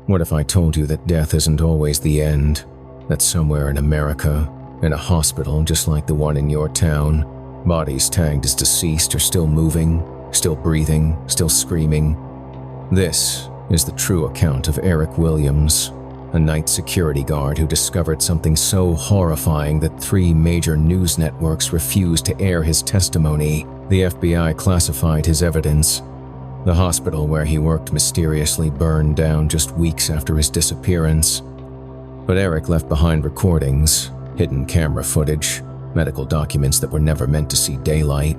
What if I told you that death isn't always the end? That somewhere in America, in a hospital just like the one in your town, bodies tagged as deceased are still moving, still breathing, still screaming. This is the true account of Eric Williams, a night security guard who discovered something so horrifying that 3 major news networks refused to air his testimony. The FBI classified his evidence. The hospital where he worked mysteriously burned down just weeks after his disappearance. But Eric left behind recordings, hidden camera footage, medical documents that were never meant to see daylight.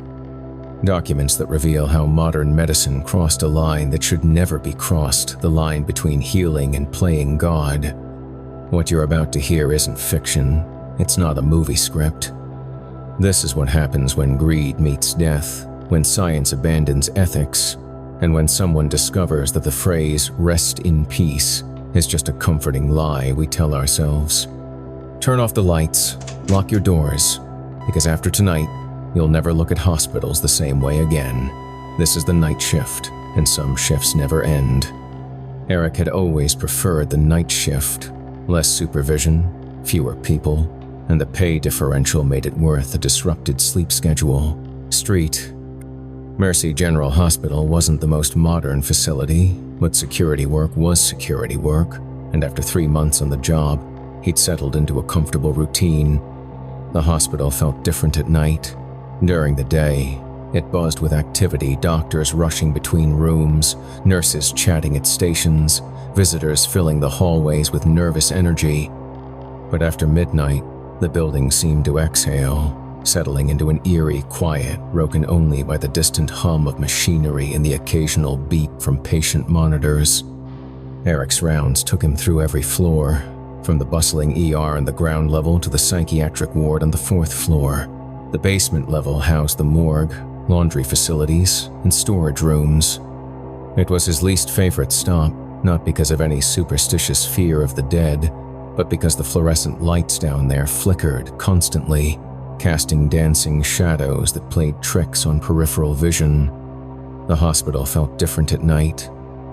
Documents that reveal how modern medicine crossed a line that should never be crossed, the line between healing and playing God. What you're about to hear isn't fiction. It's not a movie script. This is what happens when greed meets death, when science abandons ethics, and when someone discovers that the phrase "rest in peace" is just a comforting lie we tell ourselves. Turn off the lights, lock your doors, because after tonight, you'll never look at hospitals the same way again. This is the night shift, and some shifts never end. Eric had always preferred the night shift. Less supervision, fewer people, and the pay differential made it worth a disrupted sleep schedule. Mercy General Hospital wasn't the most modern facility, but security work was security work, and after 3 months on the job, he'd settled into a comfortable routine. The hospital felt different at night. During the day, it buzzed with activity, doctors rushing between rooms, nurses chatting at stations, visitors filling the hallways with nervous energy. But after midnight, the building seemed to exhale, settling into an eerie quiet broken only by the distant hum of machinery and the occasional beep from patient monitors. Eric's rounds took him through every floor, from the bustling ER on the ground level to the psychiatric ward on the 4th floor. The basement level housed the morgue, laundry facilities, and storage rooms. It was his least favorite stop, not because of any superstitious fear of the dead, but because the fluorescent lights down there flickered constantly, casting dancing shadows that played tricks on peripheral vision. The hospital felt different at night.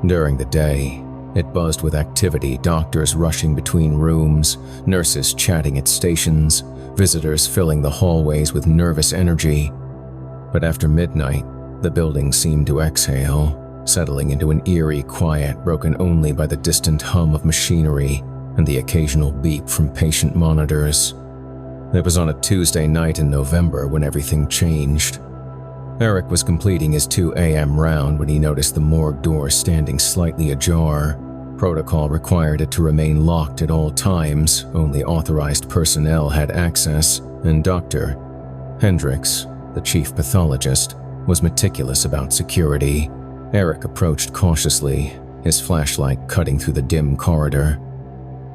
During the day, it buzzed with activity, doctors rushing between rooms, nurses chatting at stations, visitors filling the hallways with nervous energy. But after midnight, the building seemed to exhale, settling into an eerie quiet broken only by the distant hum of machinery and the occasional beep from patient monitors. It was on a Tuesday night in November when everything changed. Eric was completing his 2 a.m. round when he noticed the morgue door standing slightly ajar. Protocol required it to remain locked at all times, only authorized personnel had access, and Dr. Hendricks, the chief pathologist, was meticulous about security. Eric approached cautiously, his flashlight cutting through the dim corridor.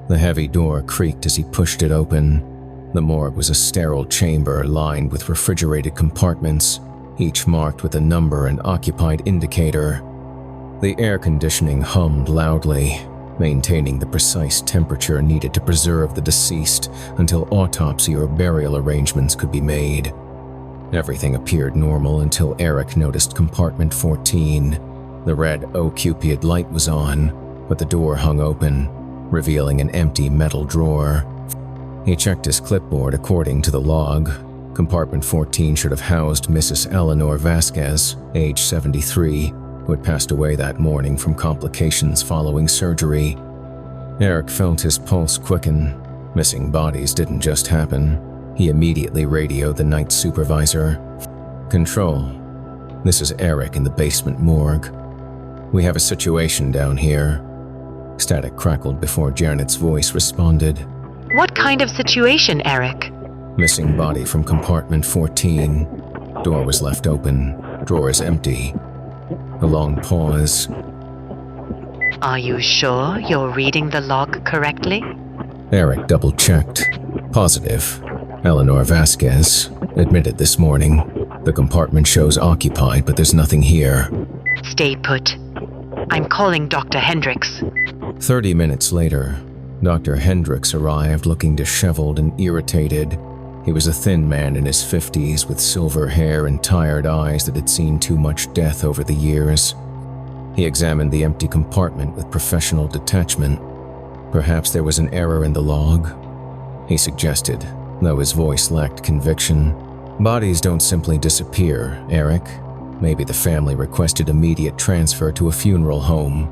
The heavy door creaked as he pushed it open. The morgue was a sterile chamber lined with refrigerated compartments, each marked with a number and occupied indicator. The air conditioning hummed loudly, maintaining the precise temperature needed to preserve the deceased until autopsy or burial arrangements could be made. Everything appeared normal until Eric noticed compartment 14. The red O-Cupid light was on, but the door hung open, revealing an empty metal drawer. He checked his clipboard according to the log. Compartment 14 should have housed Mrs. Eleanor Vasquez, age 73, who had passed away that morning from complications following surgery. Eric felt his pulse quicken. Missing bodies didn't just happen. He immediately radioed the night supervisor. "Control, this is Eric in the basement morgue. We have a situation down here." Static crackled before Janet's voice responded. "What kind of situation, Eric?" "Missing body from compartment 14. Door was left open, drawers empty." A long pause. "Are you sure you're reading the log correctly?" Eric double-checked. Positive. Eleanor Vasquez admitted this morning. "The compartment shows occupied, but there's nothing here." "Stay put. I'm calling Dr. Hendricks." 30 minutes later, Dr. Hendricks arrived looking disheveled and irritated. He was a thin man in his 50s with silver hair and tired eyes that had seen too much death over the years. He examined the empty compartment with professional detachment. Perhaps there was an error in the log, he suggested, though his voice lacked conviction. Bodies don't simply disappear, Eric. Maybe the family requested immediate transfer to a funeral home.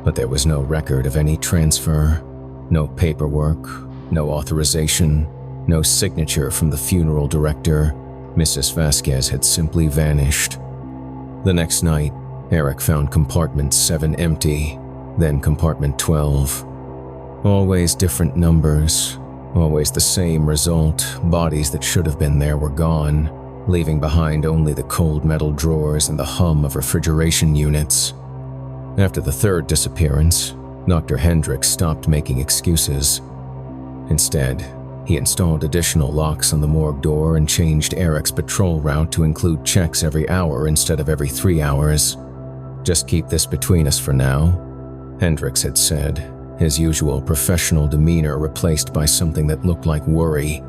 But there was no record of any transfer, no paperwork, no authorization, no signature from the funeral director. Mrs. Vasquez had simply vanished. The next night, Eric found compartment 7 empty, then compartment 12. Always different numbers, always the same result. Bodies that should have been there were gone, leaving behind only the cold metal drawers and the hum of refrigeration units. After the third disappearance, Dr. Hendricks stopped making excuses. Instead, he installed additional locks on the morgue door and changed Eric's patrol route to include checks every hour instead of every 3 hours. "Just keep this between us for now," Hendricks had said, his usual professional demeanor replaced by something that looked like worry.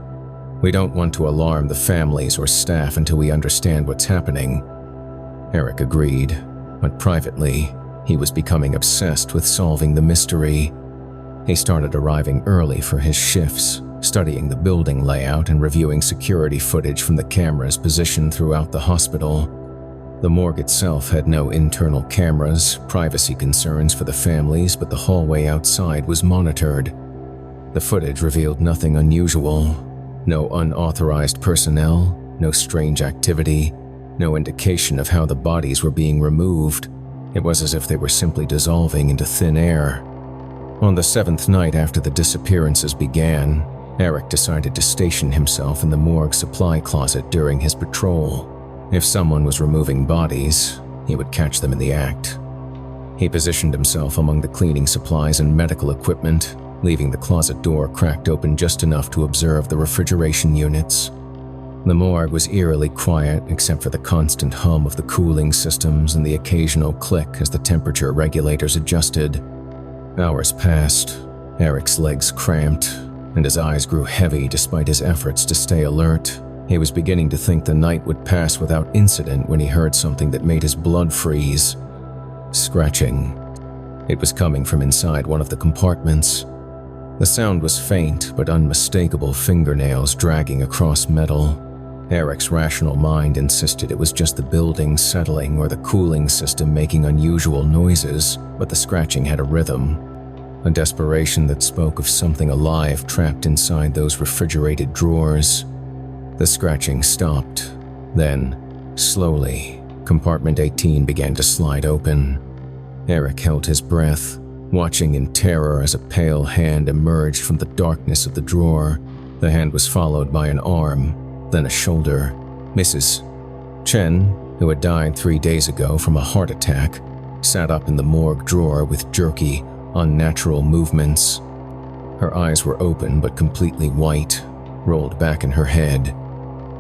"We don't want to alarm the families or staff until we understand what's happening." Eric agreed, but privately, he was becoming obsessed with solving the mystery. He started arriving early for his shifts, studying the building layout and reviewing security footage from the cameras positioned throughout the hospital. The morgue itself had no internal cameras, privacy concerns for the families, but the hallway outside was monitored. The footage revealed nothing unusual. No unauthorized personnel, no strange activity, no indication of how the bodies were being removed. It was as if they were simply dissolving into thin air. On the 7th night after the disappearances began, Eric decided to station himself in the morgue supply closet during his patrol. If someone was removing bodies, he would catch them in the act. He positioned himself among the cleaning supplies and medical equipment, leaving the closet door cracked open just enough to observe the refrigeration units. The morgue was eerily quiet except for the constant hum of the cooling systems and the occasional click as the temperature regulators adjusted. Hours passed, Eric's legs cramped, and his eyes grew heavy despite his efforts to stay alert. He was beginning to think the night would pass without incident when he heard something that made his blood freeze. Scratching. It was coming from inside one of the compartments. The sound was faint but unmistakable fingernails dragging across metal. Eric's rational mind insisted it was just the building settling or the cooling system making unusual noises, but the scratching had a rhythm, a desperation that spoke of something alive trapped inside those refrigerated drawers. The scratching stopped. Then, slowly, compartment 18 began to slide open. Eric held his breath, watching in terror as a pale hand emerged from the darkness of the drawer. The hand was followed by an arm, then a shoulder. Mrs. Chen, who had died 3 days ago from a heart attack, sat up in the morgue drawer with jerky, unnatural movements. Her eyes were open but completely white, rolled back in her head.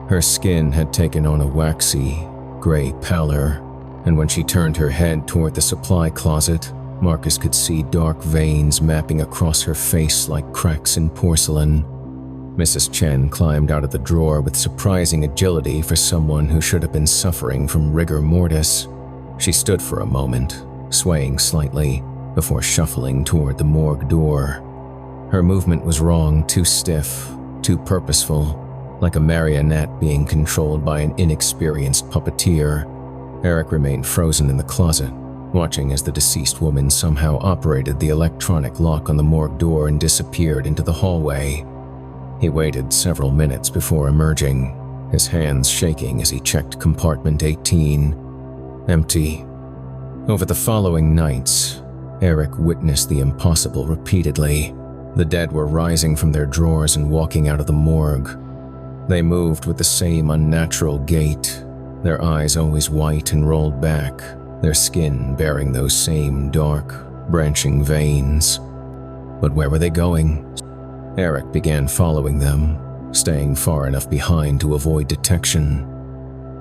Her skin had taken on a waxy, gray pallor, and when she turned her head toward the supply closet, Marcus could see dark veins mapping across her face like cracks in porcelain. Mrs. Chen climbed out of the drawer with surprising agility for someone who should have been suffering from rigor mortis. She stood for a moment, swaying slightly, before shuffling toward the morgue door. Her movement was wrong, too stiff, too purposeful, like a marionette being controlled by an inexperienced puppeteer. Eric remained frozen in the closet, watching as the deceased woman somehow operated the electronic lock on the morgue door and disappeared into the hallway. He waited several minutes before emerging, his hands shaking as he checked compartment 18. Empty. Over the following nights, Eric witnessed the impossible repeatedly. The dead were rising from their drawers and walking out of the morgue. They moved with the same unnatural gait, their eyes always white and rolled back, their skin bearing those same dark, branching veins. But where were they going? Eric began following them, staying far enough behind to avoid detection.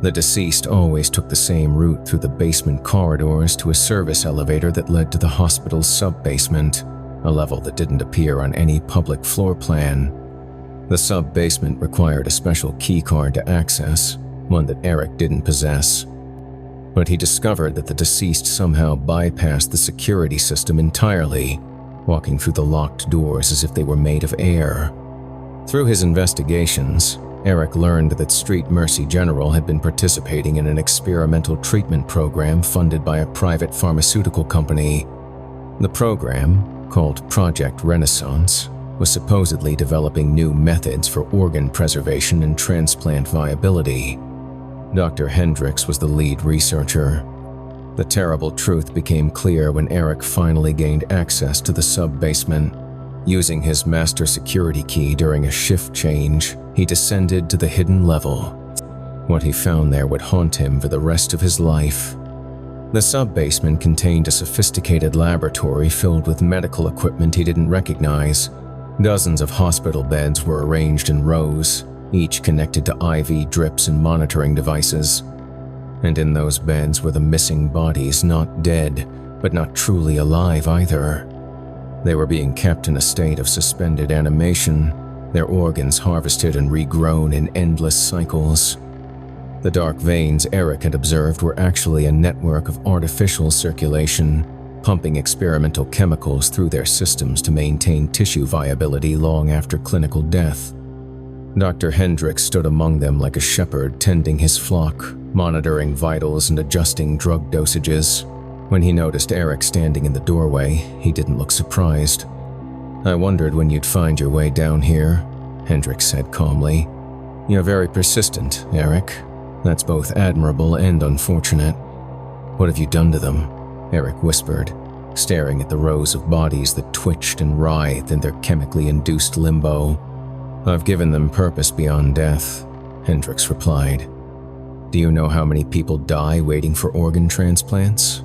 The deceased always took the same route through the basement corridors to a service elevator that led to the hospital's sub-basement, a level that didn't appear on any public floor plan. The sub-basement required a special key card to access, one that Eric didn't possess. but he discovered that the deceased somehow bypassed the security system entirely, walking through the locked doors as if they were made of air. Through his investigations, Eric learned that Street Mercy General had been participating in an experimental treatment program funded by a private pharmaceutical company. The program, called Project Renaissance, was supposedly developing new methods for organ preservation and transplant viability. Dr. Hendricks was the lead researcher. The terrible truth became clear when Eric finally gained access to the sub-basement. Using his master security key during a shift change, he descended to the hidden level. What he found there would haunt him for the rest of his life. The sub-basement contained a sophisticated laboratory filled with medical equipment he didn't recognize. Dozens of hospital beds were arranged in rows, each connected to IV drips and monitoring devices. And in those beds were the missing bodies, not dead, but not truly alive either. They were being kept in a state of suspended animation, their organs harvested and regrown in endless cycles. The dark veins Eric had observed were actually a network of artificial circulation, pumping experimental chemicals through their systems to maintain tissue viability long after clinical death. Dr. Hendricks stood among them like a shepherd tending his flock, monitoring vitals and adjusting drug dosages. When he noticed Eric standing in the doorway, he didn't look surprised. "I wondered when you'd find your way down here," Hendricks said calmly. "You're very persistent, Eric. That's both admirable and unfortunate." "What have you done to them?" Eric whispered, staring at the rows of bodies that twitched and writhed in their chemically induced limbo. "I've given them purpose beyond death," Hendricks replied. "Do you know how many people die waiting for organ transplants?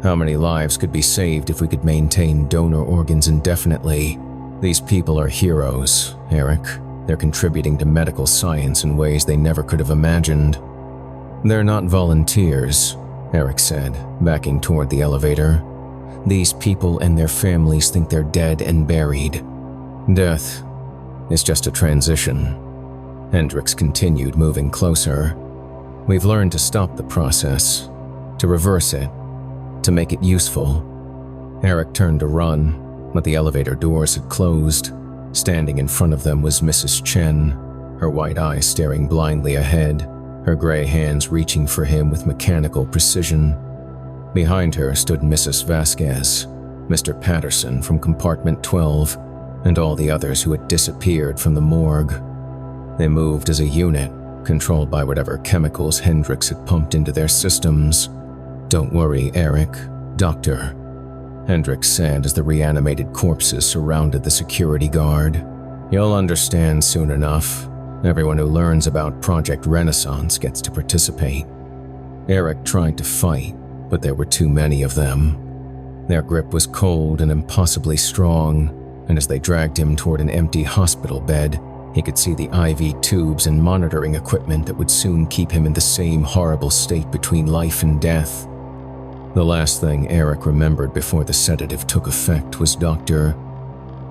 How many lives could be saved if we could maintain donor organs indefinitely? These people are heroes, Eric. They're contributing to medical science in ways they never could have imagined." "They're not volunteers," Eric said, backing toward the elevator. "These people and their families think they're dead and buried. Death is just a transition." Hendricks continued, moving closer. "We've learned to stop the process, to reverse it, to make it useful." Eric turned to run, but the elevator doors had closed. Standing in front of them was Mrs. Chen, her white eyes staring blindly ahead, her gray hands reaching for him with mechanical precision. Behind her stood Mrs. Vasquez, Mr. Patterson from compartment 12, and all the others who had disappeared from the morgue. They moved as a unit, controlled by whatever chemicals Hendricks had pumped into their systems. "Don't worry, Eric, Doctor," Hendricks said as the reanimated corpses surrounded the security guard. "You'll understand soon enough. Everyone who learns about Project Renaissance gets to participate." Eric tried to fight, but there were too many of them. Their grip was cold and impossibly strong, and as they dragged him toward an empty hospital bed, he could see the IV tubes and monitoring equipment that would soon keep him in the same horrible state between life and death. The last thing Eric remembered before the sedative took effect was Dr.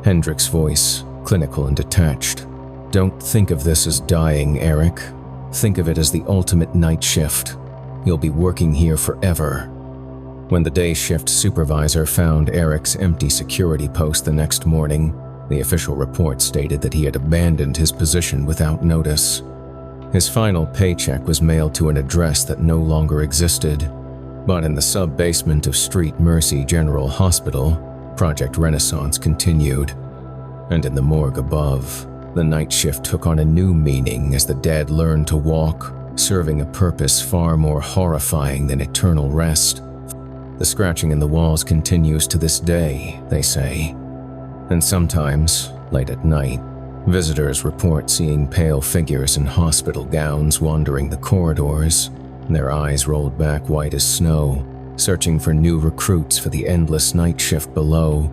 Hendricks' voice, clinical and detached. "Don't think of this as dying, Eric. Think of it as the ultimate night shift. You'll be working here forever." When the day shift supervisor found Eric's empty security post the next morning, the official report stated that he had abandoned his position without notice. His final paycheck was mailed to an address that no longer existed. But in the sub-basement of Street Mercy General Hospital, Project Renaissance continued. And in the morgue above, the night shift took on a new meaning as the dead learned to walk, serving a purpose far more horrifying than eternal rest. The scratching in the walls continues to this day, they say. And sometimes, late at night, visitors report seeing pale figures in hospital gowns wandering the corridors, their eyes rolled back white as snow, searching for new recruits for the endless night shift below.